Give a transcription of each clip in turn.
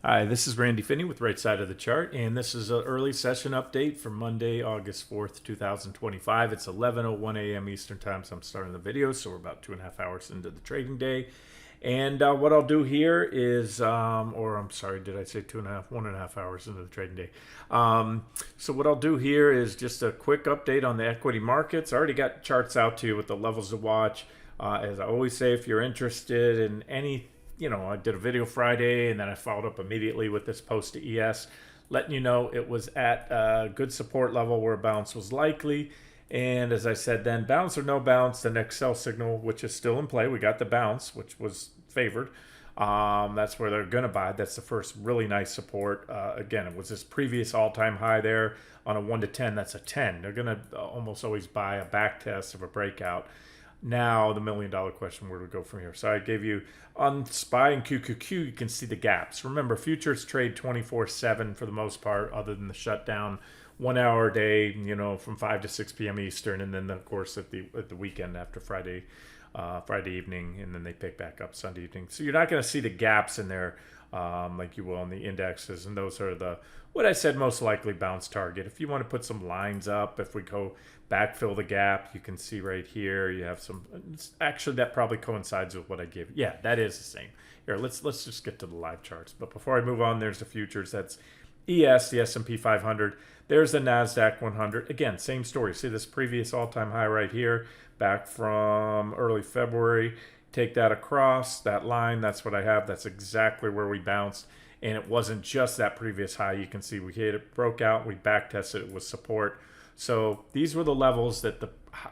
Hi, this is Randy Finney with Right Side of the Chart, and this is an early session update for Monday, August 4th, 2025. It's 11:01 a.m. Eastern Time, so I'm starting the video, so we're about 2.5 hours into the trading day. And what I'll do here is, or I'm sorry, did I say 2.5? 1.5 hours into the trading day. So what I'll do here is just a quick update on the equity markets. I already got charts out to you with the levels to watch. As I always say, if you're interested in any, I did a video Friday and then I followed up immediately with this post to ES, letting you know it was at a good support level where a bounce was likely. And as I said then, bounce or no bounce, the next sell signal, which is still in play, we got the bounce, which was favored. That's where they're going to buy. That's the first really nice support. Again, it was this previous all-time high there on a 1 to 10. That's a 10. They're going to almost always buy a back test of a breakout. Now, the million-dollar question, where do we go from here? So I gave you on SPY and QQQ, you can see the gaps. Remember, futures trade 24/7 for the most part, other than the shutdown, 1 hour a day, from 5 to 6 p.m. Eastern, and then, of course, at the weekend after Friday evening, and then they pick back up Sunday evening. So you're not going to see the gaps in there like you will on the indexes, and those are what I said most likely bounce target. If you want to put some lines up, if we go backfill the gap, you can see right here you have some. Actually, that probably coincides with what I gave. Yeah, that is the same. Here, let's just get to the live charts. But before I move on, there's the futures. That's ES, the S&P 500. There's the NASDAQ 100. Again, same story. See this previous all-time high right here, back from early February. Take that across that line. That's what I have. That's exactly where we bounced. And it wasn't just that previous high. You can see we hit it, broke out, we back tested it with support. So these were the levels that the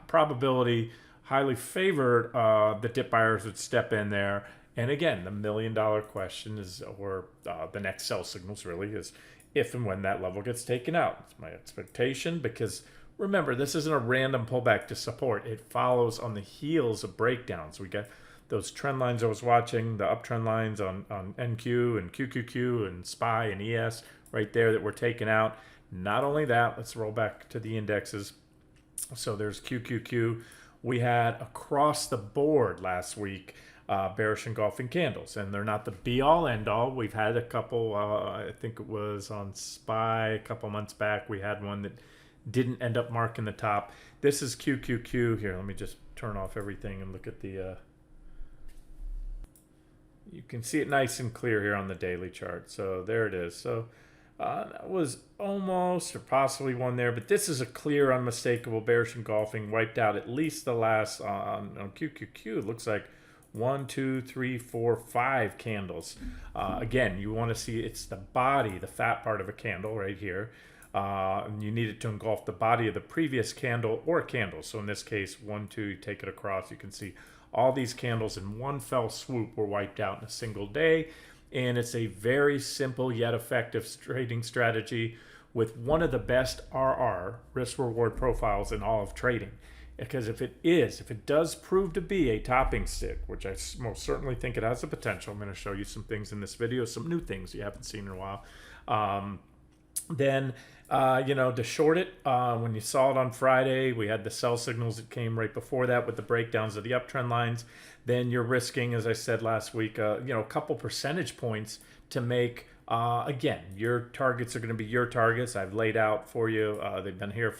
probability highly favored the dip buyers would step in there. And again, the million-dollar question is, or the next sell signals really is, if and when that level gets taken out. It's my expectation, because remember, this isn't a random pullback to support. It follows on the heels of breakdowns. We get those trend lines I was watching, the uptrend lines on NQ and QQQ and SPY and ES right there that were taken out. Not only that, let's roll back to the indexes. So there's QQQ. We had across the board last week bearish engulfing candles, and they're not the be-all end-all. We've had a couple, I think it was on SPY a couple months back, we had one that didn't end up marking the top. This is QQQ here. Let me just turn off everything and look at the you can see it nice and clear here on the daily chart. So there it is. So that was almost or possibly one there, but this is a clear, unmistakable bearish engulfing. Wiped out at least the last on QQQ. It looks like 1, 2, 3, 4, 5 candles. Again, you want to see it's the body, the fat part of a candle right here. And you need it to engulf the body of the previous candle or candle. So in this case, 1, 2, you take it across. You can see all these candles in one fell swoop were wiped out in a single day. And it's a very simple yet effective trading strategy with one of the best RR, risk reward profiles, in all of trading. Because if it does prove to be a topping stick, which I most certainly think it has the potential, I'm going to show you some things in this video, some new things you haven't seen in a while. Then, to short it, when you saw it on Friday, we had the sell signals that came right before that with the breakdowns of the uptrend lines. Then you're risking, as I said last week, a couple percentage points to make, again, your targets are going to be your targets. I've laid out for you. They've been here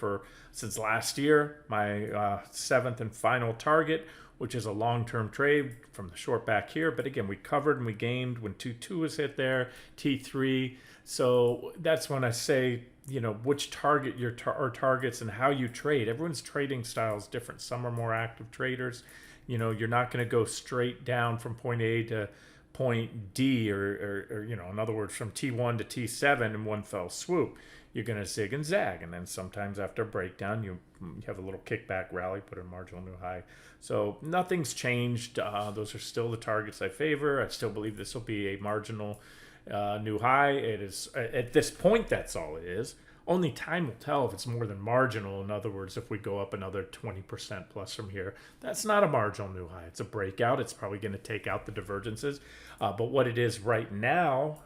since last year. My 7th and final target, which is a long-term trade from the short back here. But again, we covered and we gained when T2 was hit there, T3. So that's when I say, which target your targets and how you trade. Everyone's trading style is different. Some are more active traders. You're not going to go straight down from point A to point D or in other words, from T1 to T7 in one fell swoop. You're going to zig and zag. And then sometimes after a breakdown, you have a little kickback rally, put a marginal new high. So nothing's changed. Those are still the targets I favor. I still believe this will be a marginal new high. It is at this point, that's all it is. Only time will tell if it's more than marginal. In other words, if we go up another 20% plus from here, that's not a marginal new high. It's a breakout. It's probably going to take out the divergences. But what it is right now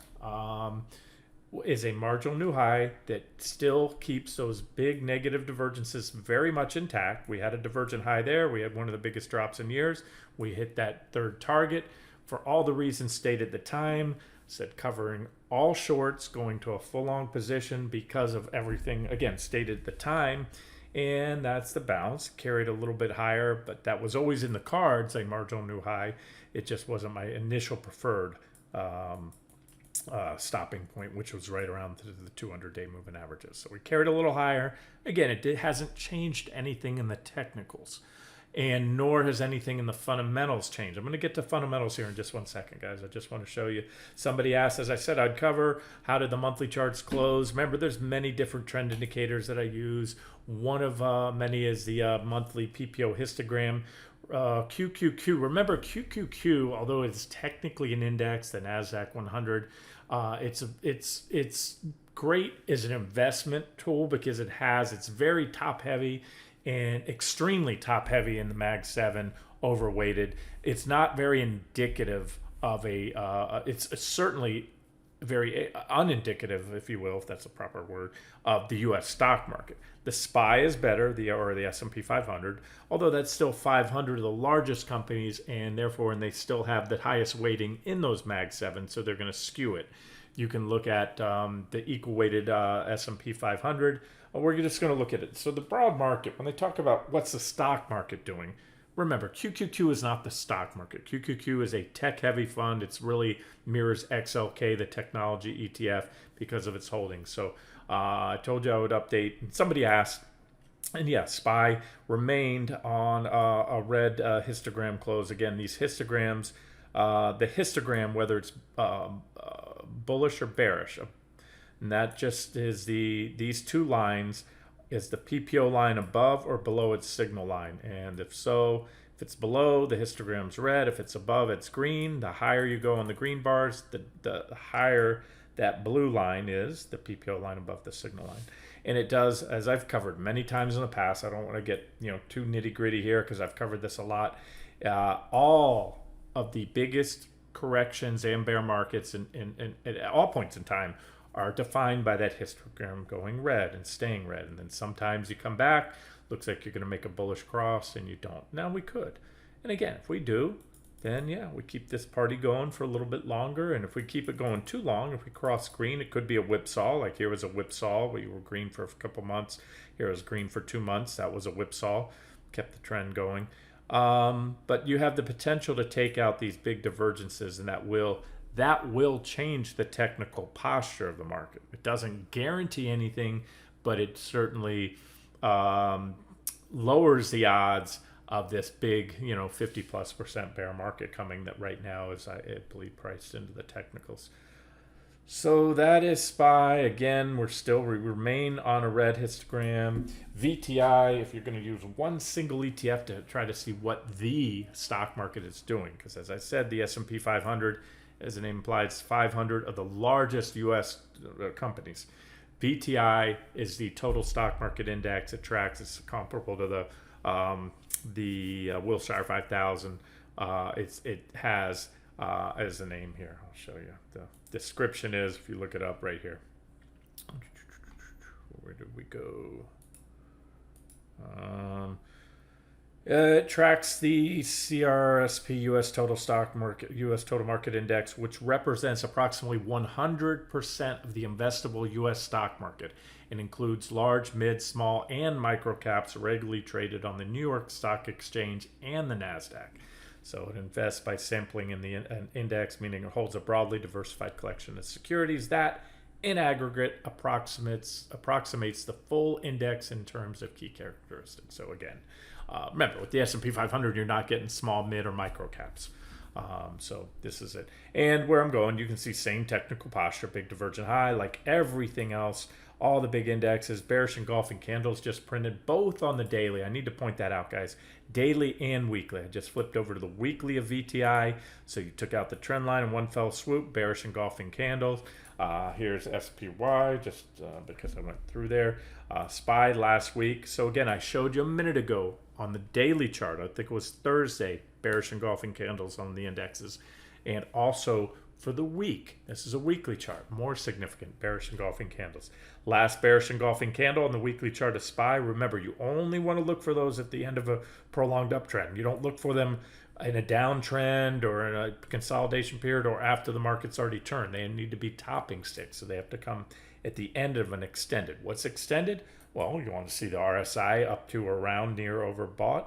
is a marginal new high that still keeps those big negative divergences very much intact. We had a divergent high there. We had one of the biggest drops in years. We hit that third target. for all the reasons stated at the time. Said covering all shorts, going to a full long position because of everything, again, stated at the time. And that's the bounce. Carried a little bit higher, but that was always in the cards, a marginal new high. It just wasn't my initial preferred stopping point, which was right around the 200-day moving averages. So we carried a little higher. Again, it hasn't changed anything in the technicals, and nor has anything in the fundamentals changed. I'm going to get to fundamentals here in just 1 second, guys. I just want to show you. Somebody asked, as I said, I'd cover, how did the monthly charts close? Remember, there's many different trend indicators that I use. One of many is the monthly PPO histogram. QQQ. Remember, QQQ, although it's technically an index, the NASDAQ 100, it's great as an investment tool because it's very top heavy and extremely top heavy in the Mag 7, overweighted. It's not very indicative of it's certainly very unindicative, if you will, if that's a proper word, of the U.S. stock market. The SPY is better, or the S&P 500, although that's still 500 of the largest companies, and therefore, and they still have the highest weighting in those Mag 7, so they're going to skew it. You can look at the equal weighted S&P 500. We're just going to look at it. So the broad market, when they talk about what's the stock market doing, remember, QQQ is not the stock market. QQQ is a tech-heavy fund. It's really mirrors XLK, the technology ETF, because of its holdings. So I told you I would update. Somebody asked, and yeah, SPY remained on a red histogram close. Again, these histograms, the histogram, whether it's bullish or bearish, and that just is these two lines is the PPO line above or below its signal line. And if it's below, the histogram's red. If it's above, it's green. The higher you go on the green bars, the higher that blue line is, the PPO line above the signal line. And it does, as I've covered many times in the past, I don't want to get too nitty gritty here because I've covered this a lot. All of the biggest corrections and bear markets and at all points in time are defined by that histogram going red and staying red. And then sometimes you come back, looks like you're going to make a bullish cross, and you don't. Now we could. And again, if we do, then yeah, we keep this party going for a little bit longer. And if we keep it going too long, if we cross green, it could be a whipsaw. Like here was a whipsaw. We were green for a couple months. Here was green for 2 months. That was a whipsaw. Kept the trend going. But you have the potential to take out these big divergences, and that will change the technical posture of the market. It doesn't guarantee anything, but it certainly lowers the odds of this big, 50+% bear market coming that right now is, I believe, priced into the technicals. So that is SPY. Again, we remain on a red histogram. VTI, if you're going to use one single ETF to try to see what the stock market is doing, because as I said, the S&P 500, as the name implies, 500 of the largest U.S. companies. VTI is the total stock market index. It tracks. It's comparable to the Wilshire 5000. It has as the name here. I'll show you. The description is, if you look it up right here. Where did we go? It tracks the CRSP U.S. Total Market Index, which represents approximately 100% of the investable U.S. stock market and includes large, mid, small, and micro caps regularly traded on the New York Stock Exchange and the NASDAQ. So it invests by sampling in an index, meaning it holds a broadly diversified collection of securities that, in aggregate, approximates the full index in terms of key characteristics. So again, remember, with the S&P 500, you're not getting small, mid, or micro caps. So this is it. And where I'm going, you can see same technical posture, big divergent high, like everything else. All the big indexes, bearish engulfing candles just printed both on the daily. I need to point that out, guys. Daily and weekly. I just flipped over to the weekly of VTI. So you took out the trend line in one fell swoop, bearish engulfing candles. Here's SPY, just because I went through there. SPY last week. So again, I showed you a minute ago on the daily chart. I think it was Thursday, bearish engulfing candles on the indexes. And also for the week, this is a weekly chart, more significant, bearish engulfing candles. Last bearish engulfing candle on the weekly chart of SPY. Remember, you only want to look for those at the end of a prolonged uptrend. You don't look for them in a downtrend or in a consolidation period or after the market's already turned. They need to be topping sticks, so they have to come at the end of an extended. What's extended? Well, you want to see the RSI up to around near overbought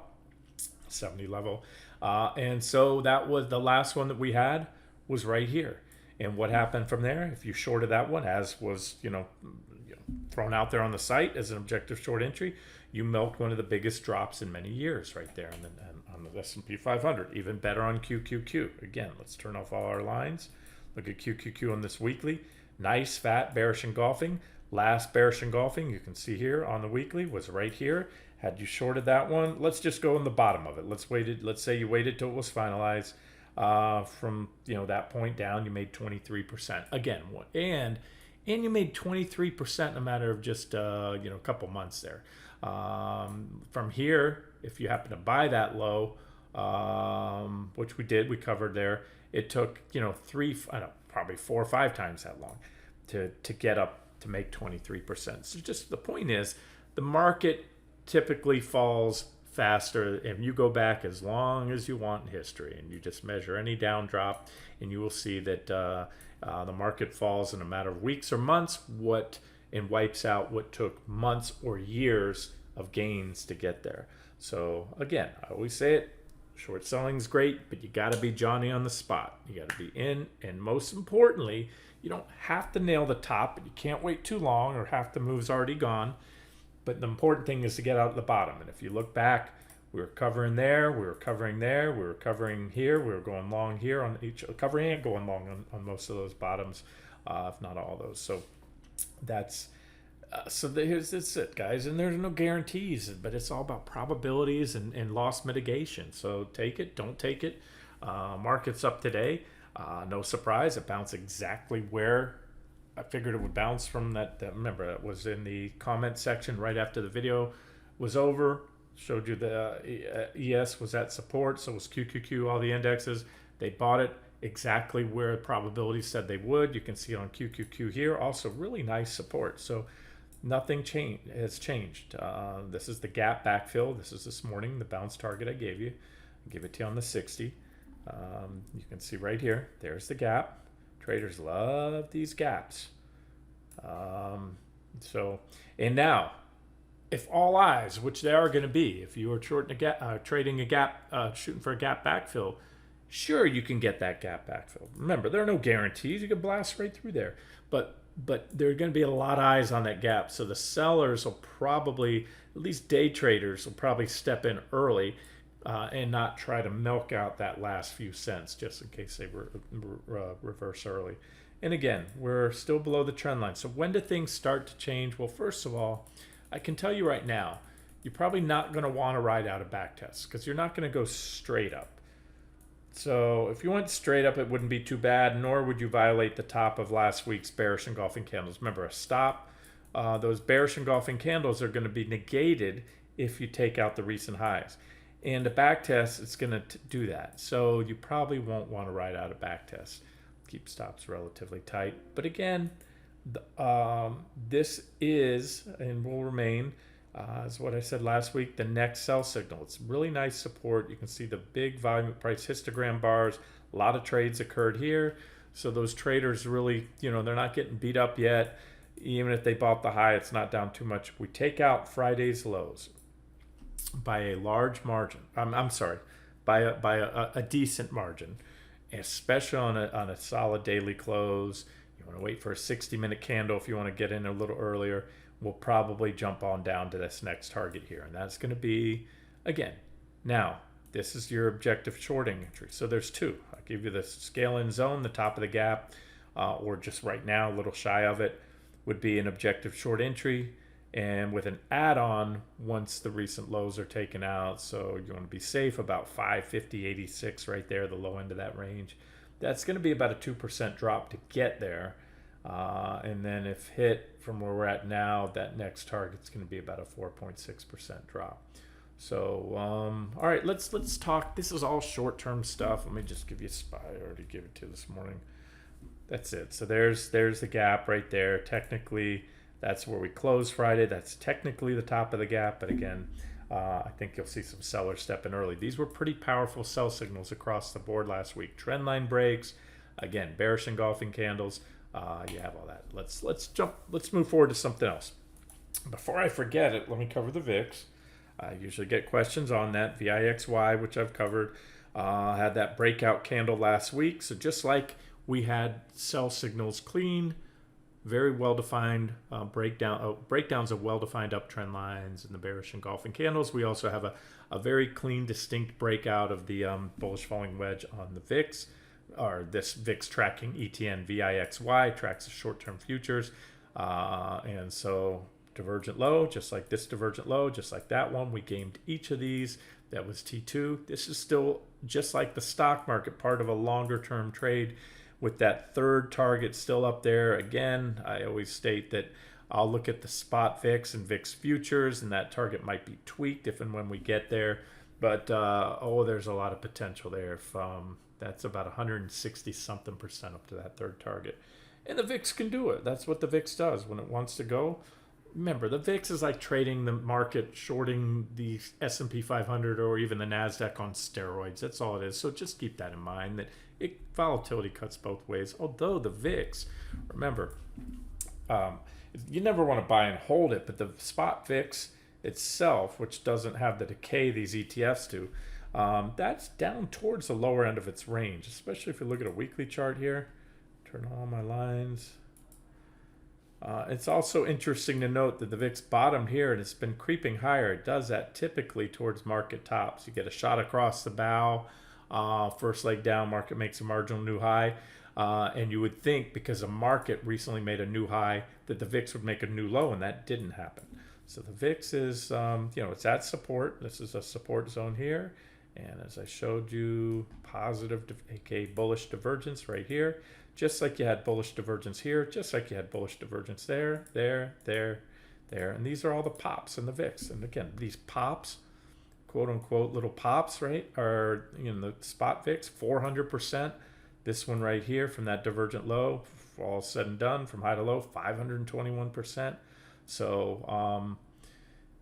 70 level, and so that was the last one that we had was right here. And what happened from there? If you shorted that one, as was thrown out there on the site as an objective short entry, you milked one of the biggest drops in many years right there on the S&P 500. Even better on QQQ. Again, let's turn off all our lines. Look at QQQ on this weekly. Nice fat bearish engulfing. Last bearish engulfing you can see here on the weekly was right here. Had you shorted that one, let's just go in the bottom of it. Let's say you waited till it was finalized. From that point down, you made 23%. Again, and you made 23% in a matter of just a couple months there. From here, if you happen to buy that low, which we did, we covered there. It took probably 4 or 5 times that long to get up to make 23%. So just the point is, the market typically falls faster, and you go back as long as you want in history, and you just measure any down drop, and you will see that the market falls in a matter of weeks or months, and wipes out what took months or years of gains to get there. So again, I always say it, short selling is great, but you got to be Johnny on the spot. You got to be in, and most importantly, you don't have to nail the top, but you can't wait too long or half the move's already gone. But the important thing is to get out at the bottom. And if you look back, we were covering there, we were covering there, we were covering here, we were going long here on each, covering and going long on most of those bottoms, if not all those. So that's that's it, guys. And there's no guarantees, but it's all about probabilities and loss mitigation. So take it, don't take it. Market's up today. No surprise, it bounced exactly where I figured it would bounce from that. Remember, that was in the comment section right after the video was over. Showed you the ES was at support, so was QQQ, all the indexes. They bought it exactly where probability said they would. You can see it on QQQ here. Also, really nice support. So nothing has changed. This is the gap backfill. This is this morning, the bounce target I gave you. I give it to you on the 60. You can see right here. There's the gap. Traders love these gaps. And now, if all eyes, which they are going to be, if you are shorting trading a gap, shooting for a gap backfill, sure, you can get that gap backfill. Remember, there are no guarantees. You can blast right through there. But there are going to be a lot of eyes on that gap. So the sellers will probably, at least day traders, will probably step in early and not try to milk out that last few cents just in case they reverse early. And again, we're still below the trend line. So when do things start to change? Well, first of all, I can tell you right now, you're probably not going to want to ride out a back test because you're not going to go straight up. So if you went straight up, it wouldn't be too bad, nor would you violate the top of last week's bearish engulfing candles. Remember, a stop, those bearish engulfing candles are going to be negated if you take out the recent highs. And a back test, it's going to do that. So you probably won't want to ride out a back test. Keep stops relatively tight. But again, this is and will remain, as what I said last week, the next sell signal. It's really nice support. You can see the big volume price histogram bars. A lot of trades occurred here. So those traders really, they're not getting beat up yet. Even if they bought the high, it's not down too much. We take out Friday's lows by a large margin. I'm sorry, by a decent margin, especially on a solid daily close. You want to wait for a 60-minute candle if you want to get in a little earlier. We'll probably jump on down to this next target here, and that's going to be, again, now this is your objective shorting entry. So there's two. I'll give you the scale in zone, the top of the gap, or just right now a little shy of it would be an objective short entry, and with an add-on once the recent lows are taken out. So you want to be safe about 550.86 right there, the low end of that range. That's going to be about a 2% drop to get there. And then if hit from where we're at now, that next target's going to be about a 4.6% drop. So, all right, let's talk. This is all short-term stuff. Let me just give you a spy. I already gave it to you this morning. That's it. So there's the gap right there. Technically, that's where we closed Friday. That's technically the top of the gap. But again, I think you'll see some sellers step in early. These were pretty powerful sell signals across the board last week. Trend line breaks, again, bearish engulfing candles. You have all that. Let's move forward to something else. Before I forget it, let me cover the VIX. I usually get questions on that. VIXY, which I've covered, had that breakout candle last week. So just like we had sell signals clean, very well-defined breakdowns of well-defined uptrend lines and the bearish engulfing candles, we also have a very clean, distinct breakout of the bullish falling wedge on the VIX, or this VIX tracking ETN VIXY tracks the short-term futures. And so divergent low, just like this divergent low, just like that one. We gamed each of these. That was T2. This is still, just like the stock market, part of a longer term trade with that third target still up there. Again, I always state that I'll look at the spot VIX and VIX futures, and that target might be tweaked if and when we get there. But, there's a lot of potential there. That's about 160 something percent up to that third target. And the VIX can do it. That's what the VIX does when it wants to go. Remember, the VIX is like trading the market, shorting the S&P 500 or even the NASDAQ on steroids. That's all it is. So just keep that in mind, that volatility cuts both ways. Although the VIX, remember, you never want to buy and hold it, but the spot VIX itself, which doesn't have the decay these ETFs do, that's down towards the lower end of its range, especially if you look at a weekly chart here. Turn all my lines. It's also interesting to note that the VIX bottomed here and it's been creeping higher. It does that typically towards market tops. You get a shot across the bow, first leg down, market makes a marginal new high. And you would think, because the market recently made a new high, that the VIX would make a new low, and that didn't happen. So the VIX is, it's at support. This is a support zone here. And as I showed you, positive, aka bullish divergence right here. Just like you had bullish divergence here, just like you had bullish divergence there. And these are all the pops in the VIX. And again, these pops, quote unquote, little pops, right, are, the spot VIX, 400%. This one right here from that divergent low, all said and done, from high to low, 521%. So,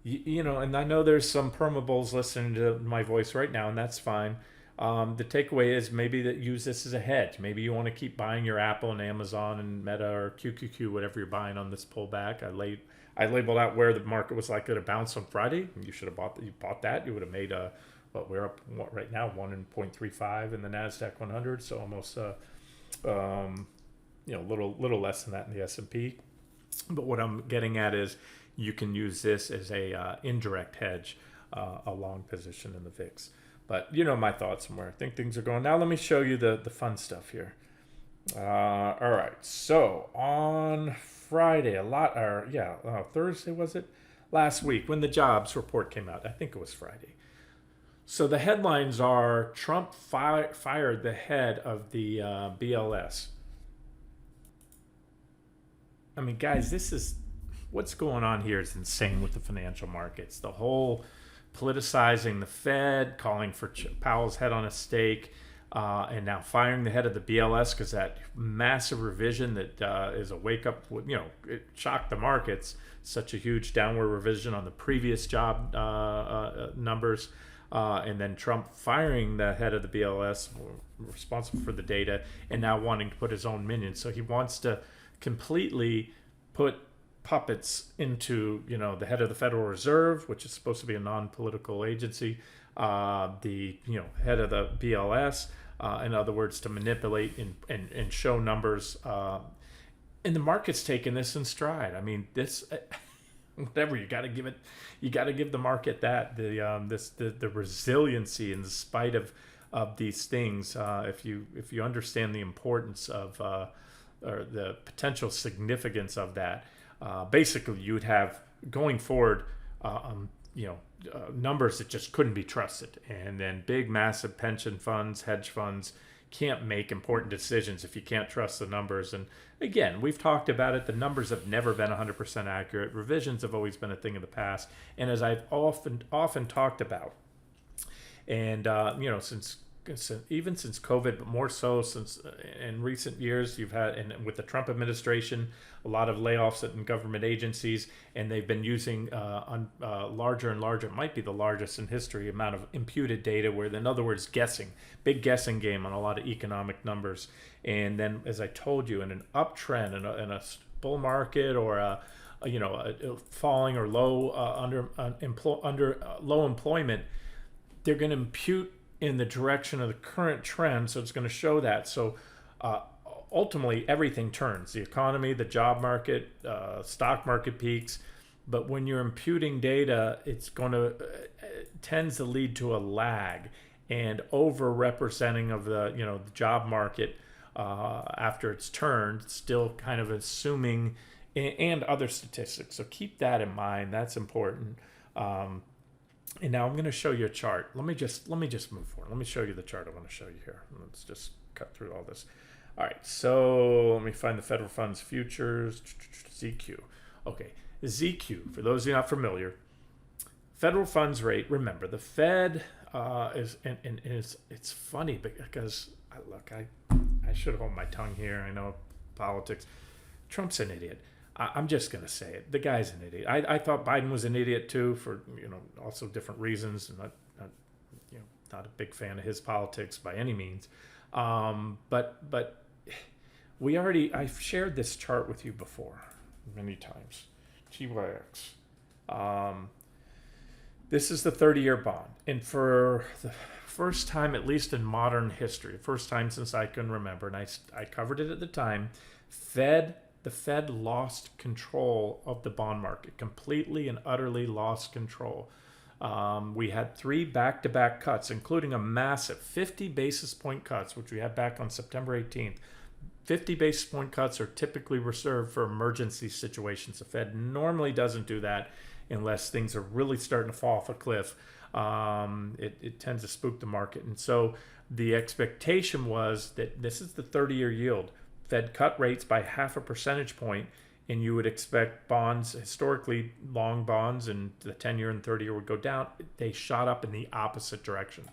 and I know there's some permabulls listening to my voice right now, and that's fine. The takeaway is maybe that use this as a hedge. Maybe you want to keep buying your Apple and Amazon and Meta or QQQ, whatever you're buying on this pullback. I labeled out where the market was likely to bounce on Friday. You should have bought that. You bought that. You would have made we're up right now 1.35 in the NASDAQ 100, so almost little less than that in the S&P. But what I'm getting at is you can use this as a indirect hedge, a long position in the VIX. But my thoughts on where I think things are going. Now let me show you the fun stuff here. All right. So on Friday, Thursday was it? Last week when the jobs report came out. I think it was Friday. So the headlines are Trump fired the head of the BLS. I mean, guys, what's going on here is insane with the financial markets. The whole politicizing the Fed, calling for Powell's head on a stake, and now firing the head of the BLS because that massive revision that is a wake-up, it shocked the markets. Such a huge downward revision on the previous job numbers. And then Trump firing the head of the BLS, responsible for the data, and now wanting to put his own minions. So he wants to completely put puppets into, the head of the Federal Reserve, which is supposed to be a non-political agency, the head of the BLS, in other words, to manipulate and show numbers. And the market's taking this in stride. I mean, this. Whatever, you got to give it. You got to give the market that the resiliency in spite of these things. If you understand the importance of or the potential significance of that, basically you would have going forward, numbers that just couldn't be trusted, and then big, massive pension funds, hedge funds can't make important decisions if you can't trust the numbers. And again, we've talked about it. The numbers have never been 100% accurate. Revisions have always been a thing of the past. And as I've often talked about, and since even since COVID, but more so since in recent years, you've had, and with the Trump administration, a lot of layoffs in government agencies, and they've been using larger and larger, it might be the largest in history, amount of imputed data, where, in other words, big guessing game on a lot of economic numbers. And then, as I told you, in an uptrend, in a bull market, or a falling or low low employment, they're going to impute in the direction of the current trend, so it's going to show that. So ultimately, everything turns: the economy, the job market, stock market peaks. But when you're imputing data, it's going to tends to lead to a lag and over representing of the the job market after it's turned, still kind of assuming, and other statistics. So keep that in mind. That's important. And now I'm going to show you a chart. Let me just move forward. Let me show you the chart I want to show you here. Let's just cut through all this. All right, so let me find the federal funds futures, ZQ. Okay, ZQ, for those of you not familiar, federal funds rate. Remember, the Fed is, and it's funny because I should hold my tongue here. I know politics. Trump's an idiot. I'm just going to say it. The guy's an idiot. I thought Biden was an idiot too, for also different reasons. And not a big fan of his politics by any means. But I've shared this chart with you before many times. GYX. This is the 30-year bond, and for the first time, at least in modern history, first time since I can remember, and I covered it at the time, the Fed lost control of the bond market, completely and utterly lost control. We had 3 back-to-back cuts, including a massive 50 basis point cuts, which we had back on September 18th. 50 basis point cuts are typically reserved for emergency situations. The Fed normally doesn't do that unless things are really starting to fall off a cliff. It tends to spook the market. And so the expectation was that this is the 30-year yield. Fed cut rates by 0.5 percentage point, and you would expect bonds, historically long bonds, and the 10-year and 30-year would go down. They shot up in the opposite direction.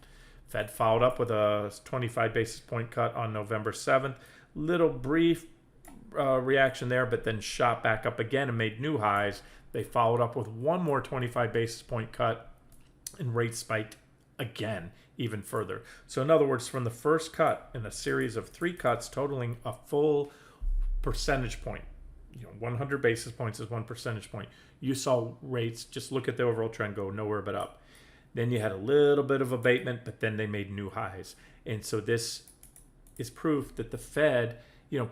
Fed followed up with a 25 basis point cut on November 7th. Little brief reaction there, but then shot back up again and made new highs. They followed up with one more 25 basis point cut, and rates spiked again even further. So in other words, from the first cut in a series of 3 cuts totaling a full percentage point, 100 basis points is 1 percentage point, you saw rates, just look at the overall trend, go nowhere but up. Then you had a little bit of abatement, but then they made new highs. And so this is proof that the Fed,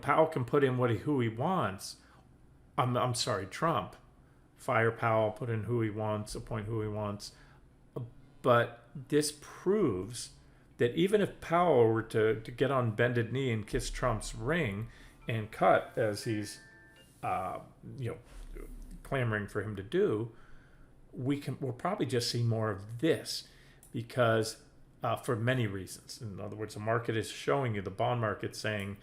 Powell can put in who he wants. I'm sorry, Trump. Fire Powell, put in who he wants, appoint who he wants. But this proves that even if Powell were to get on bended knee and kiss Trump's ring and cut, as he's clamoring for him to do, we'll probably just see more of this, because for many reasons. In other words, the market is showing you, the bond market saying,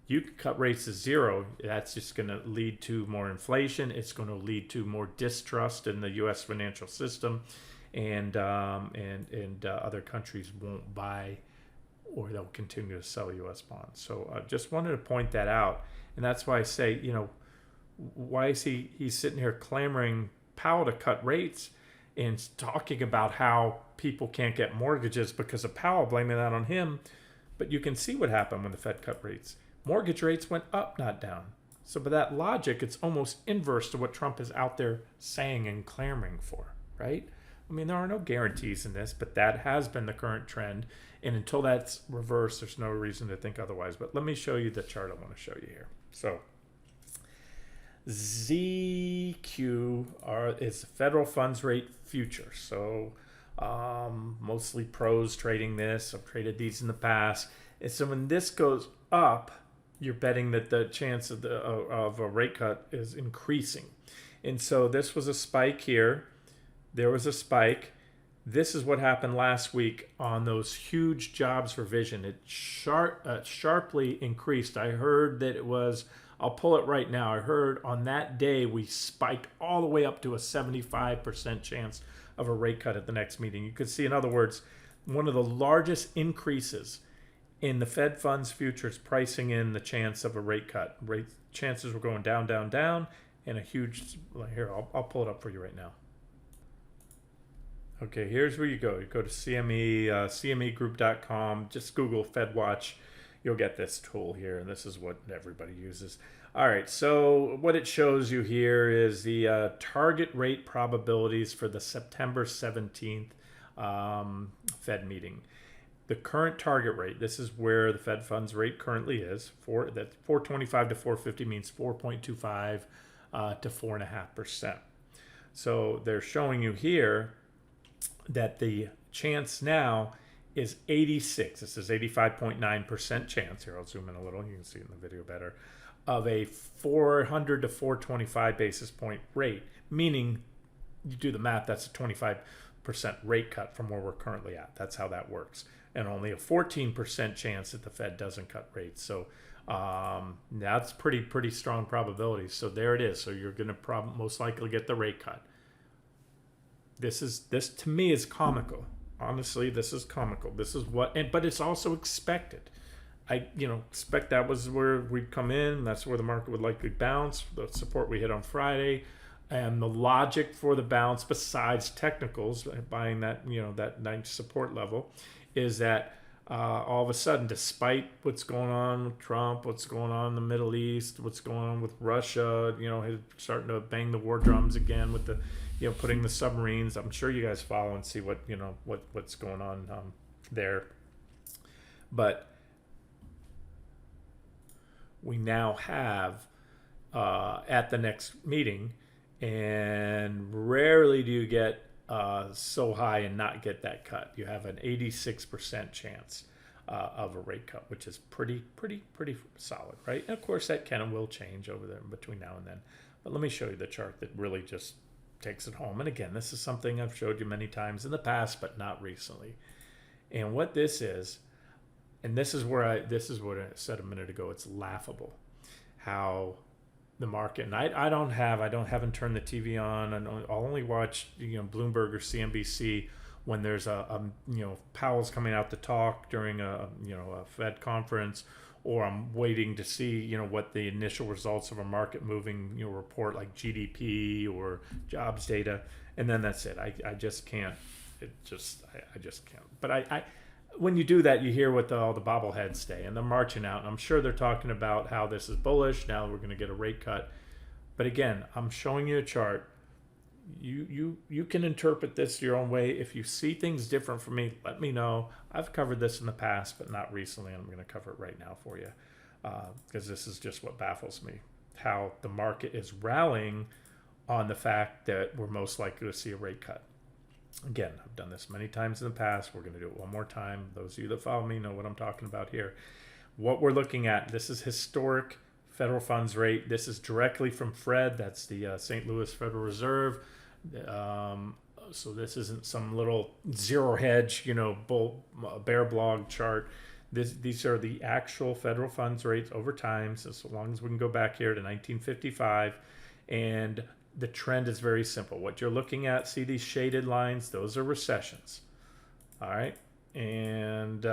you can cut rates to 0. That's just going to lead to more inflation. It's going to lead to more distrust in the U.S. financial system, and other countries won't buy, or they'll continue to sell U.S. bonds. So I just wanted to point that out, and that's why I say, why is he's sitting here clamoring Powell to cut rates and talking about how people can't get mortgages because of Powell, blaming that on him. But you can see what happened when the Fed cut rates. Mortgage rates went up, not down. So by that logic, it's almost inverse to what Trump is out there saying and clamoring for, right? I mean, there are no guarantees in this, but that has been the current trend. And until that's reversed, there's no reason to think otherwise. But let me show you the chart I want to show you here. So ZQ is federal funds rate futures. So mostly pros trading this. I've traded these in the past. And so when this goes up, you're betting that the chance of a rate cut is increasing. And so this was a spike here. There was a spike. This is what happened last week on those huge jobs revision. It sharply increased. I heard that it was, I'll pull it right now. I heard on that day we spiked all the way up to a 75% chance of a rate cut at the next meeting. You could see, in other words, one of the largest increases in the Fed funds futures, pricing in the chance of a rate cut. Rate chances were going down, down, down, and a huge, here, I'll pull it up for you right now. Okay, here's where you go. You go to CME, CMEgroup.com, just Google FedWatch. You'll get this tool here, and this is what everybody uses. All right, so what it shows you here is the target rate probabilities for the September 17th Fed meeting. The current target rate, this is where the Fed funds rate currently is. That's 425 to 450 means 4.25 to 4.5%. So they're showing you here that the chance now is 86. This is 85.9% chance. Here, I'll zoom in a little. You can see it in the video better. Of a 400 to 425 basis point rate, meaning you do the math, that's a 25% rate cut from where we're currently at. That's how that works. And only a 14% chance that the Fed doesn't cut rates. So that's pretty strong probability. So there it is. So you're going to most likely get the rate cut. This to me is comical. Honestly, this is comical. This is but it's also expected. I expect that was where we'd come in. That's where the market would likely bounce. The support we hit on Friday, and the logic for the bounce, besides technicals, buying that that nice support level, is that all of a sudden, despite what's going on with Trump, what's going on in the Middle East, what's going on with Russia, he's starting to bang the war drums again with the putting the submarines. I'm sure you guys follow and see what's going on there. But we now have at the next meeting, and rarely do you get so high and not get that cut. You have an 86% chance of a rate cut, which is pretty solid, right? And of course, that can and will change over there between now and then. But let me show you the chart that really just takes it home. And again, this is something I've showed you many times in the past, but not recently. And what this is, and this is what I said a minute ago, it's laughable how the market, and I haven't turned the TV on, and I'll only watch Bloomberg or CNBC when there's Powell's coming out to talk during a Fed conference, or I'm waiting to see what the initial results of a market moving report like GDP or jobs data, and then that's it. I just can't. I just can't. But when you do that, you hear what all the bobbleheads say, and they're marching out, and I'm sure they're talking about how this is bullish. Now we're going to get a rate cut. But again, I'm showing you a chart. You can interpret this your own way. If you see things different from me, let me know. I've covered this in the past, but not recently. I'm going to cover it right now for you, because this is just what baffles me, how the market is rallying on the fact that we're most likely to see a rate cut. Again, I've done this many times in the past. We're going to do it one more time. Those of you that follow me know what I'm talking about here. What we're looking at, this is historic federal funds rate. This is directly from Fred. That's the St. Louis Federal Reserve. So this isn't some little zero hedge, bear blog chart. These are the actual federal funds rates over time. So long as we can go back here to 1955, and the trend is very simple. What you're looking at, see these shaded lines? Those are recessions. All right. And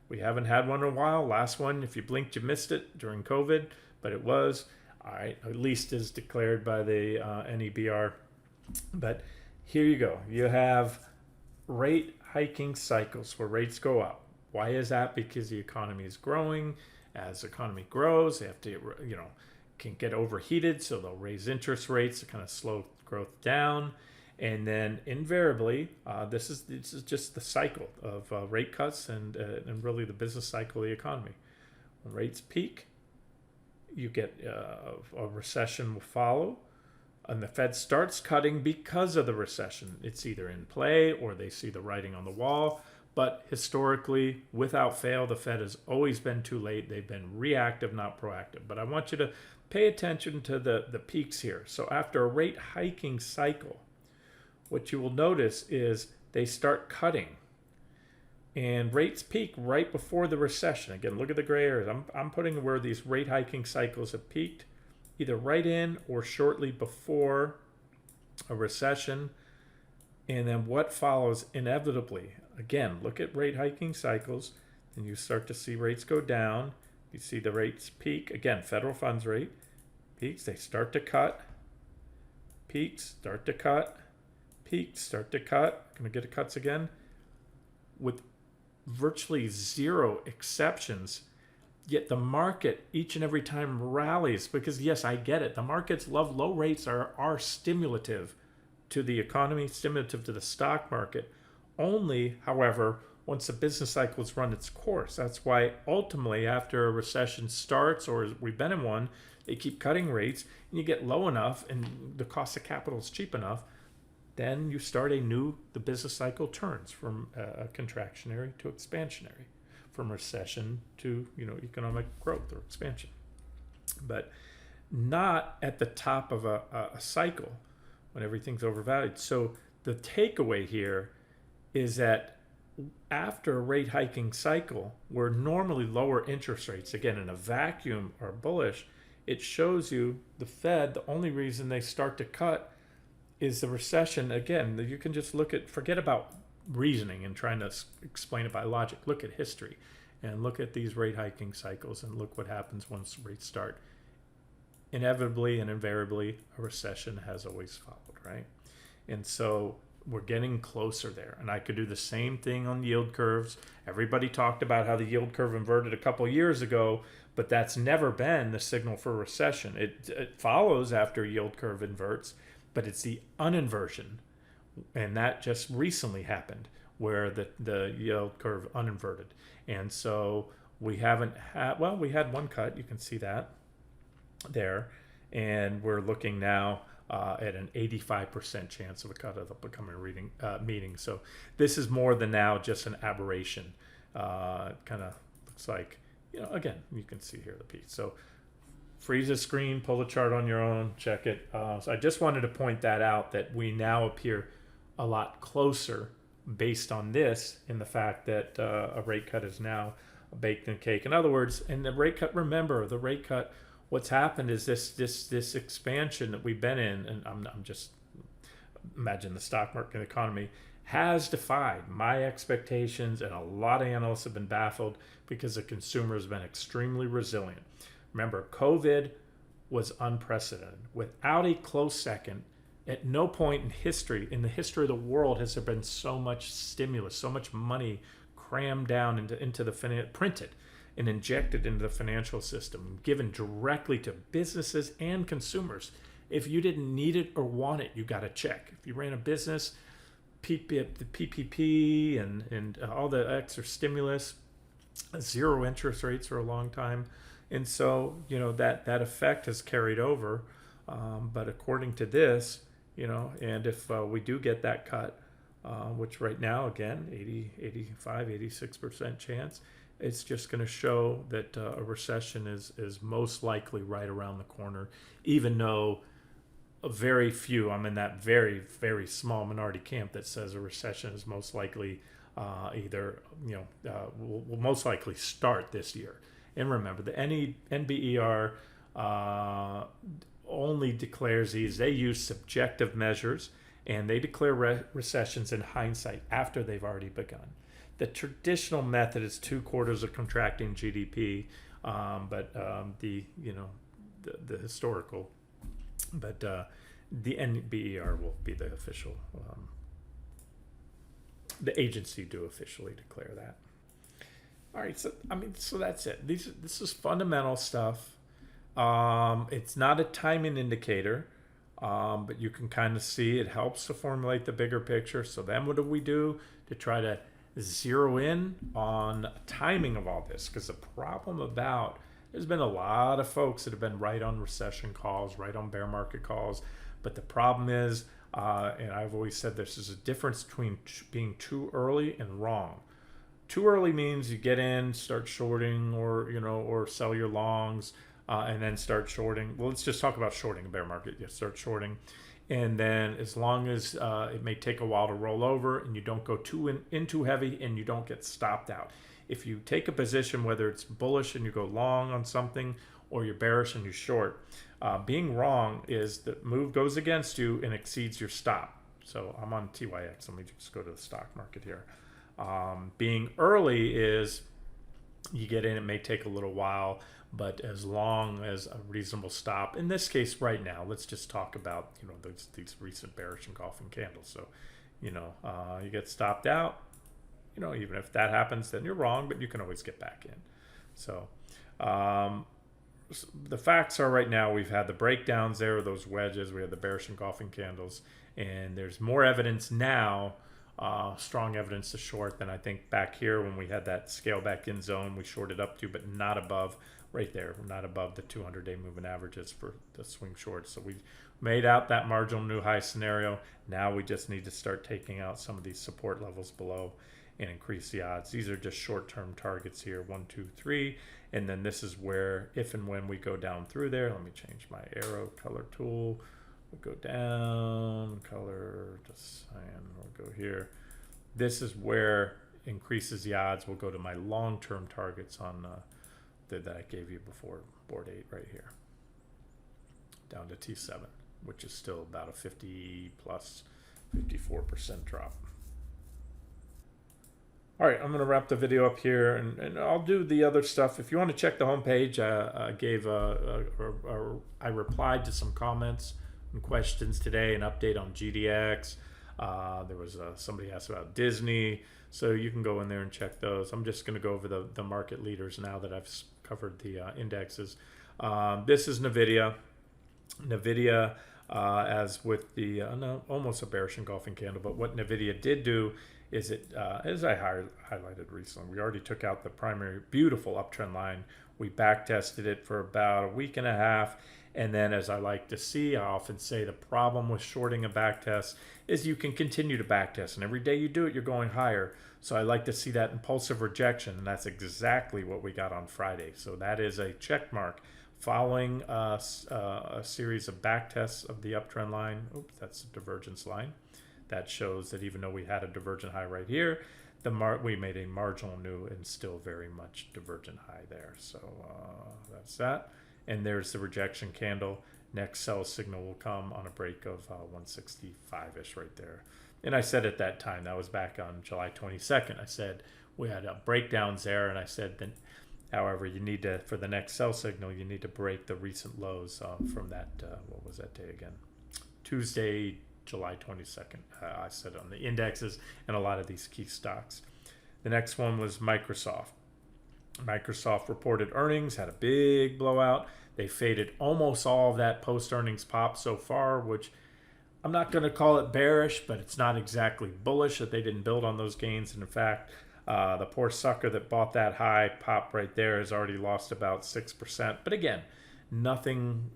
we haven't had one in a while. Last one, if you blinked, you missed it during COVID, but it was. All right. At least as declared by the NEBR. But here you go. You have rate hiking cycles where rates go up. Why is that? Because the economy is growing. As the economy grows, they have to, can get overheated, so they'll raise interest rates to kind of slow growth down. And then invariably, this is just the cycle of rate cuts and really the business cycle of the economy. When rates peak, you get a recession will follow, and the Fed starts cutting because of the recession. It's either in play or they see the writing on the wall. But historically, without fail, the Fed has always been too late. They've been reactive, not proactive. But I want you to pay attention to the peaks here. So after a rate hiking cycle, what you will notice is they start cutting. And rates peak right before the recession. Again, look at the gray areas. I'm putting where these rate hiking cycles have peaked, either right in or shortly before a recession. And then what follows inevitably, again, look at rate hiking cycles, and you start to see rates go down. You see the rates peak. Again, federal funds rate peaks. They start to cut. Peaks, start to cut. Peaks, start to cut. Going to get the cuts again. With virtually zero exceptions. Yet the market each and every time rallies because, yes, I get it. The markets love low rates are stimulative to the economy, stimulative to the stock market. Only, however, once the business cycle has run its course. That's why ultimately after a recession starts, or we've been in one, they keep cutting rates and you get low enough and the cost of capital is cheap enough, then you start the business cycle turns from a contractionary to expansionary, from recession to economic growth or expansion, but not at the top of a cycle when everything's overvalued. So the takeaway here is that after a rate hiking cycle where normally lower interest rates, again in a vacuum, are bullish, it shows you the Fed, the only reason they start to cut is the recession. Again, you can just forget about reasoning and trying to explain it by logic. Look at history and look at these rate hiking cycles and look what happens once rates start. Inevitably and invariably, a recession has always followed, right? And so we're getting closer there. And I could do the same thing on yield curves. Everybody talked about how the yield curve inverted a couple years ago, but that's never been the signal for recession. It follows after yield curve inverts, but it's the uninversion. And that just recently happened where the yield curve uninverted. And so we haven't had, well, we had one cut, you can see that there. And we're looking now at an 85% chance of a cut of the upcoming meeting. So this is more than now just an aberration. Kind of looks like, again, you can see here the piece. So freeze the screen, pull the chart on your own, check it. So I just wanted to point that out, that we now appear a lot closer based on this in the fact that a rate cut is now baked in cake. In other words, and the rate cut, remember, the rate cut, what's happened is this expansion that we've been in, and I'm just imagine the stock market and the economy has defied my expectations, and a lot of analysts have been baffled because the consumer has been extremely resilient. Remember, COVID was unprecedented. Without a close second, at no point in the history of the world, has there been so much stimulus, so much money crammed down into the printed and injected into the financial system, given directly to businesses and consumers. If you didn't need it or want it, you got a check. If you ran a business, the PPP and all the extra stimulus, zero interest rates for a long time. And so, that effect has carried over. But according to this, and if we do get that cut, which right now, again, 85, 86% chance, it's just going to show that a recession is most likely right around the corner, even though very few, I'm in that very, very small minority camp that says a recession is most likely will most likely start this year. And remember, the NBER only declares these. They use subjective measures, and they declare recessions in hindsight after they've already begun. The traditional method is 2 quarters of contracting GDP, but the historical, but the NBER will be the official. The agency do officially declare that. All right, so that's it. This is fundamental stuff. It's not a timing indicator, but you can kind of see it helps to formulate the bigger picture. So then what do we do to try to zero in on timing of all this? Because the problem there's been a lot of folks that have been right on recession calls, right on bear market calls, but the problem is, and I've always said this, is a difference between being too early and wrong. Too early means you get in, start shorting, or sell your longs, and then start shorting. Well, let's just talk about shorting a bear market. You start shorting, and then as long as it may take a while to roll over, and you don't go in too heavy, and you don't get stopped out. If you take a position, whether it's bullish and you go long on something, or you're bearish and you short, being wrong is the move goes against you and exceeds your stop. So I'm on TYX. Let me just go to the stock market here. Being early is you get in, it may take a little while, but as long as a reasonable stop, in this case right now, let's just talk about, these recent bearish engulfing candles. So, you get stopped out, even if that happens, then you're wrong, but you can always get back in. So, the facts are right now we've had the breakdowns there, those wedges, we had the bearish engulfing candles, and there's more evidence now, strong evidence to short than I think back here when we had that scale back in zone we shorted up to, but not above, right there, not above the 200-day moving averages for the swing shorts. So we made out that marginal new high scenario. Now we just need to start taking out some of these support levels below and increase the odds. These are just short-term targets here, 1, 2, 3, and then this is where, if and when we go down through there, let me change my arrow color tool. We'll go down, color, just cyan, we'll go here. This is where increases the odds. We'll go to my long-term targets on that I gave you before, board 8 right here, down to T7, which is still about a 50 plus 54% drop. All right, I'm going to wrap the video up here, and I'll do the other stuff. If you want to check the homepage, I replied to some comments and questions today, an update on GDX. There was somebody asked about Disney, so you can go in there and check those. I'm just going to go over the market leaders now that I've covered the indexes. This is NVIDIA. NVIDIA, as with the almost a bearish engulfing candle, but what NVIDIA did do is it, as I highlighted recently, we already took out the primary beautiful uptrend line. We back tested it for about a week and a half. And then, as I like to see, I often say the problem with shorting a back test is you can continue to back test, and every day you do it, you're going higher. So I like to see that impulsive rejection, and that's exactly what we got on Friday. So that is a check mark following a series of back tests of the uptrend line. Oops, that's a divergence line. That shows that even though we had a divergent high right here, we made a marginal new and still very much divergent high there. So that's that. And there's the rejection candle. Next sell signal will come on a break of 165-ish right there. And I said at that time, that was back on July 22nd, I said we had breakdowns there, and I said then, however, you need to, for the next sell signal, you need to break the recent lows from that, what was that day again? Tuesday, July 22nd, I said on the indexes and a lot of these key stocks. The next one was Microsoft. Microsoft reported earnings, had a big blowout. They faded almost all of that post-earnings pop so far, which I'm not going to call it bearish, but it's not exactly bullish that they didn't build on those gains. And in fact, the poor sucker that bought that high pop right there has already lost about 6%. But again, nothing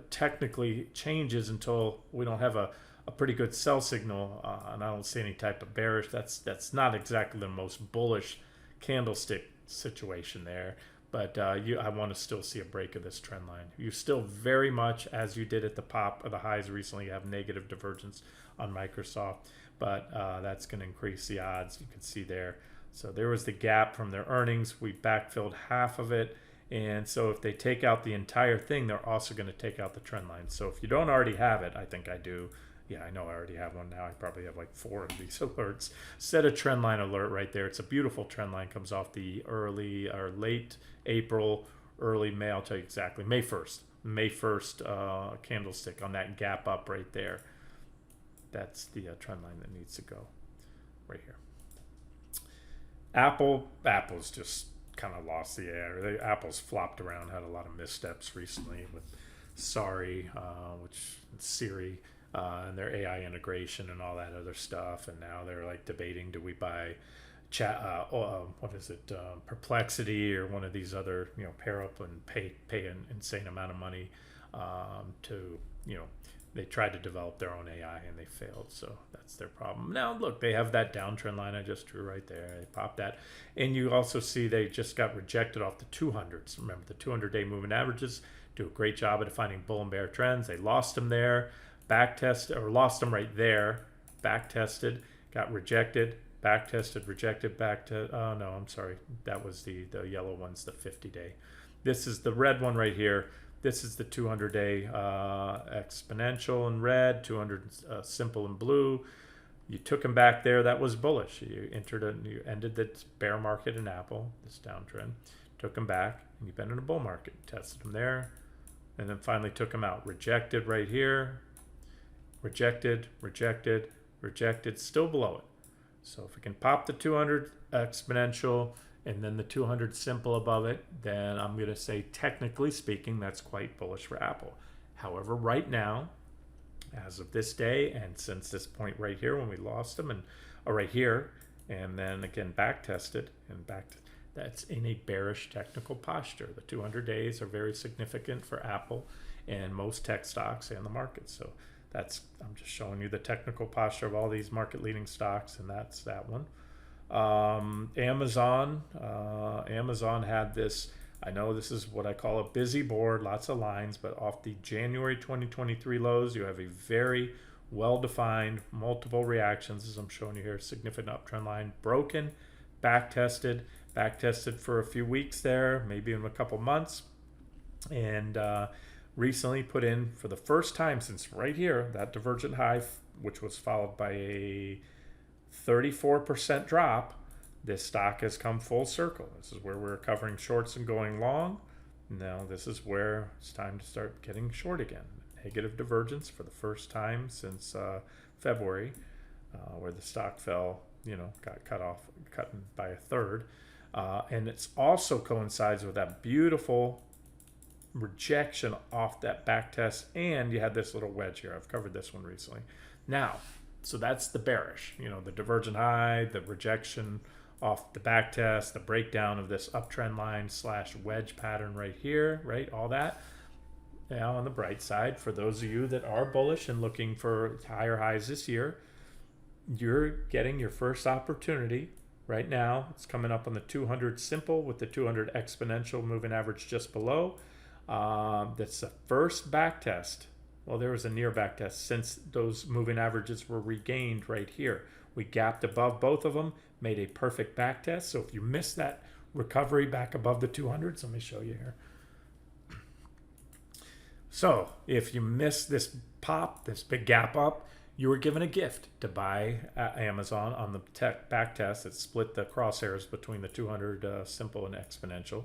technically changes until we don't have a pretty good sell signal, and I don't see any type of bearish. That's not exactly the most bullish candlestick situation there, but I want to still see a break of this trend line. You still very much, as you did at the pop of the highs recently, have negative divergence on Microsoft, but that's going to increase the odds. You can see there. So there was the gap from their earnings. We backfilled half of it, and so if they take out the entire thing, they're also going to take out the trend line. So if you don't already have it, I think I do. Yeah, I know I already have one now. I probably have like 4 of these alerts. Set a trend line alert right there. It's a beautiful trend line. Comes off the early or late April, early May. I'll tell you exactly. May 1st. May 1st candlestick on that gap up right there. That's the trend line that needs to go right here. Apple's just kind of lost the air. Apple's flopped around, had a lot of missteps recently with Siri, and their AI integration and all that other stuff. And now they're like debating, do we buy Perplexity or one of these other, pair up and pay an insane amount of money to, they tried to develop their own AI and they failed. So that's their problem. Now, look, they have that downtrend line I just drew right there. They popped that. And you also see they just got rejected off the 200s. Remember, the 200-day moving averages do a great job at defining bull and bear trends. They lost them there, lost them right there, back tested, got rejected, back tested, rejected, oh no, I'm sorry. That was the yellow one's the 50-day. This is the red one right here. This is the 200-day exponential in red, 200 simple in blue, You took them back there. That was bullish. You ended the bear market in Apple, this downtrend, took them back, and you've been in a bull market. Tested them there, and then finally took them out. Rejected right here. Rejected, rejected, rejected. Still below it. So if we can pop the 200 exponential and then the 200 simple above it, then I'm going to say, technically speaking, that's quite bullish for Apple. However, right now, as of this day, and since this point right here when we lost them, and right here, and then again back tested and that's in a bearish technical posture. The 200 days are very significant for Apple and most tech stocks and the market. So that's, I'm just showing you the technical posture of all these market leading stocks, and that's that one. Amazon had this, I know this is what I call a busy board, lots of lines, but off the January 2023 lows, you have a very well-defined multiple reactions, as I'm showing you here. Significant uptrend line broken, back tested for a few weeks there, maybe in a couple months, and recently put in, for the first time since right here, that divergent high, which was followed by a 34% drop. This stock has come full circle. This is where we're covering shorts and going long. Now this is where it's time to start getting short again. Negative divergence for the first time since February, where the stock fell, got cut by a third. And it's also coincides with that beautiful rejection off that back test, and you had this little wedge here. I've covered this one recently. Now, so that's the bearish, the divergent high, the rejection off the back test, the breakdown of this uptrend line / wedge pattern right here, right? All that. Now on the bright side, for those of you that are bullish and looking for higher highs this year, you're getting your first opportunity right now. It's coming up on the 200 simple with the 200 exponential moving average just below. That's the first back test. Well, there was a near back test since those moving averages were regained right here. We gapped above both of them, made a perfect back test. So if you missed that recovery back above the 200s, let me show you here. So if you missed this pop, this big gap up, you were given a gift to buy Amazon on the tech back test. It split the crosshairs between the 200 simple and exponential.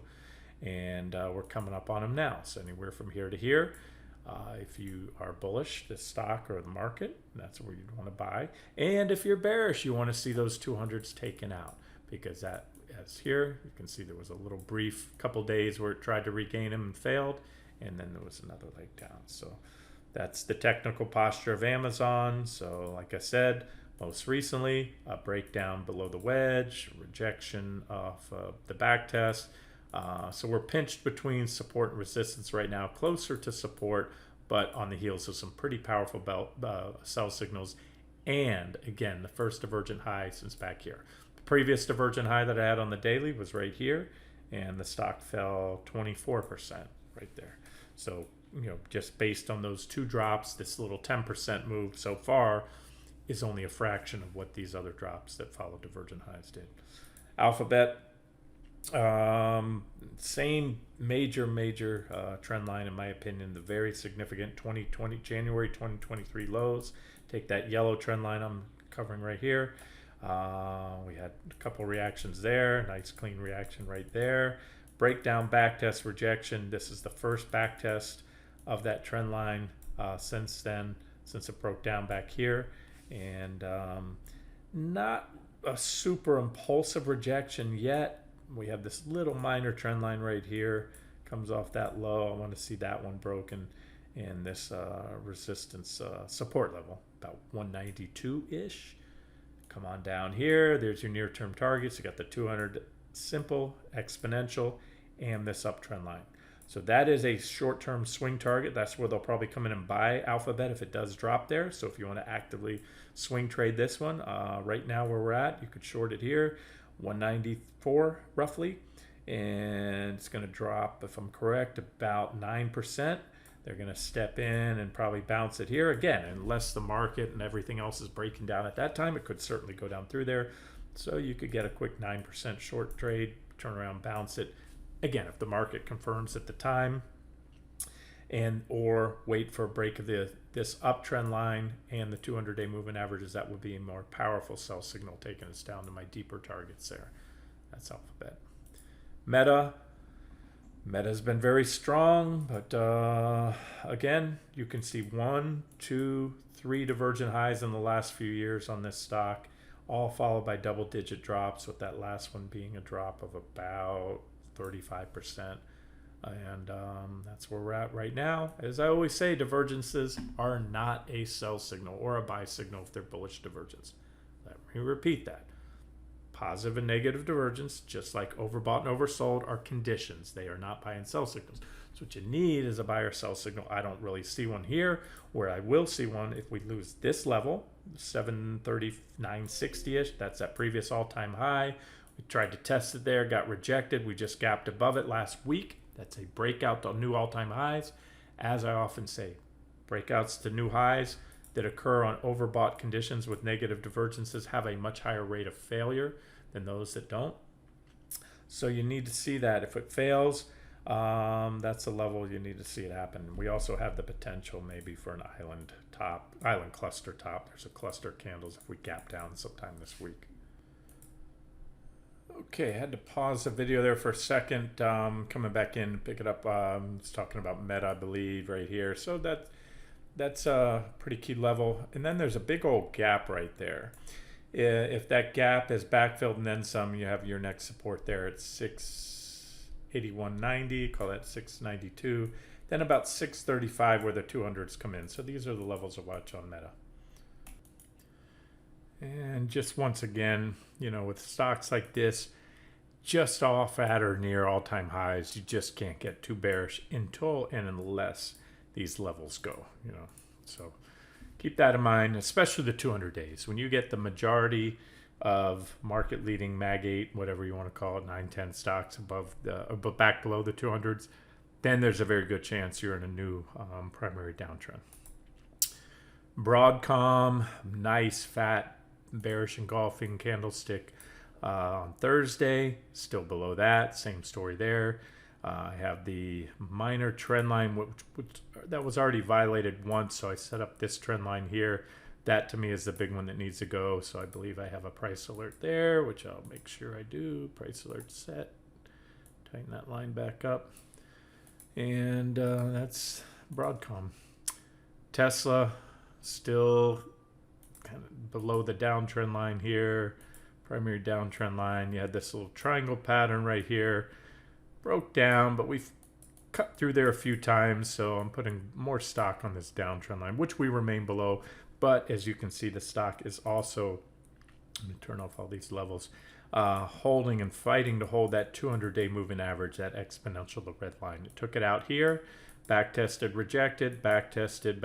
And we're coming up on them now. So anywhere from here to here, if you are bullish, this stock or the market, that's where you'd want to buy. And if you're bearish, you want to see those 200s taken out, because that, as here, you can see there was a little brief couple days where it tried to regain them and failed, and then there was another leg down. So that's the technical posture of Amazon. So like I said, most recently, a breakdown below the wedge, rejection of the back test. So we're pinched between support and resistance right now, closer to support, but on the heels of some pretty powerful sell signals. And again, the first divergent high since back here. The previous divergent high that I had on the daily was right here, and the stock fell 24% right there. So, just based on those two drops, this little 10% move so far is only a fraction of what these other drops that followed divergent highs did. Alphabet, same major trend line, in my opinion. The very significant January 2023 lows. Take that yellow trend line I'm covering right here. We had a couple reactions there. Nice clean reaction right there. Breakdown, back test, rejection. This is the first back test of that trend line since then, since it broke down back here. And not a super impulsive rejection yet. We have this little minor trend line right here, comes off that low. I want to see that one broken, and this resistance support level, about 192-ish. Come on down here. There's your near-term targets. You got the 200 simple, exponential, and this uptrend line. So that is a short-term swing target. That's where they'll probably come in and buy Alphabet if it does drop there. So if you want to actively swing trade this one, right now where we're at, you could short it here. 194 roughly, and it's going to drop, if I'm correct, about 9%. They're going to step in and probably bounce it here again, unless the market and everything else is breaking down at that time. It could certainly go down through there, so you could get a quick 9% short trade, turn around, bounce it again if the market confirms at the time. and or wait for a break of this uptrend line and the 200-day moving averages. That would be a more powerful sell signal taking us down to my deeper targets there. That's Alphabet. Meta's been very strong, but again, you can see 1, 2, 3 divergent highs in the last few years on this stock, all followed by double-digit drops, with that last one being a drop of about 35%. And that's where we're at right now. As I always say, divergences are not a sell signal or a buy signal if they're bullish divergence. Let me repeat that. Positive and negative divergence, just like overbought and oversold, are conditions. They are not buy and sell signals. So what you need is a buy or sell signal. I don't really see one here. Where I will see one if we lose this level, 739.60-ish. That's that previous all-time high. We tried to test it there, got rejected. We just gapped above it last week. That's a breakout to new all-time highs. As I often say, breakouts to new highs that occur on overbought conditions with negative divergences have a much higher rate of failure than those that don't. So you need to see that. If it fails, that's a level you need to see it happen. We also have the potential maybe for an island cluster top. There's a cluster of candles if we gap down sometime this week. Okay, I had to pause the video there for a second. Coming back in, pick it up. It's talking about Meta, I believe, right here. So that's a pretty key level. And then there's a big old gap right there. If that gap is backfilled and then some, you have your next support there at 681.90. Call that 692. Then about 635 where the 200s come in. So these are the levels to watch on Meta. And just once again, you know, with stocks like this, just off at or near all-time highs, you just can't get too bearish until and unless these levels go, you know. So keep that in mind, especially the 200 days. When you get the majority of market-leading Mag 8, whatever you want to call it, 9, 10 stocks above back below the 200s, then there's a very good chance you're in a new primary downtrend. Broadcom, nice fat bearish engulfing candlestick on Thursday, still below that, same story there. I have the minor trend line, which that was already violated once, so I set up this trend line here. That to me is the big one that needs to go, so I believe I have a price alert there, which I'll make sure I do. Price alert set, tighten that line back up, and that's Broadcom. Tesla still kind of below the downtrend line here, primary downtrend line. You had this little triangle pattern right here, broke down, but we've cut through there a few times, so I'm putting more stock on this downtrend line, which we remain below. But as you can see, the stock is also, let me turn off all these levels, holding and fighting to hold that 200-day moving average, that exponential, the red line. It took it out here, back tested, rejected, back tested,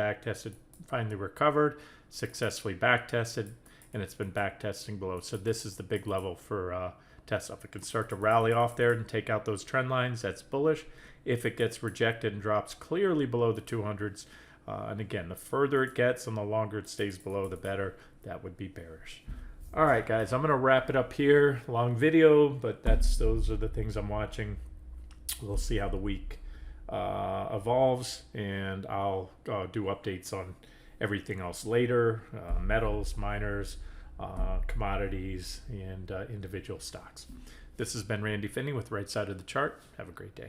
finally recovered, successfully back tested, and it's been back testing below. So this is the big level for Tesla. If it can start to rally off there and take out those trend lines, that's bullish. If it gets rejected and drops clearly below the 200s, and again, the further it gets and the longer it stays below, the better. That would be bearish. All right, guys, I'm going to wrap it up here. Long video, but those are the things I'm watching. We'll see how the week evolves, and I'll do updates on everything else later, metals, miners, commodities, and individual stocks. This has been Randy Finney with Right Side of the Chart. Have a great day.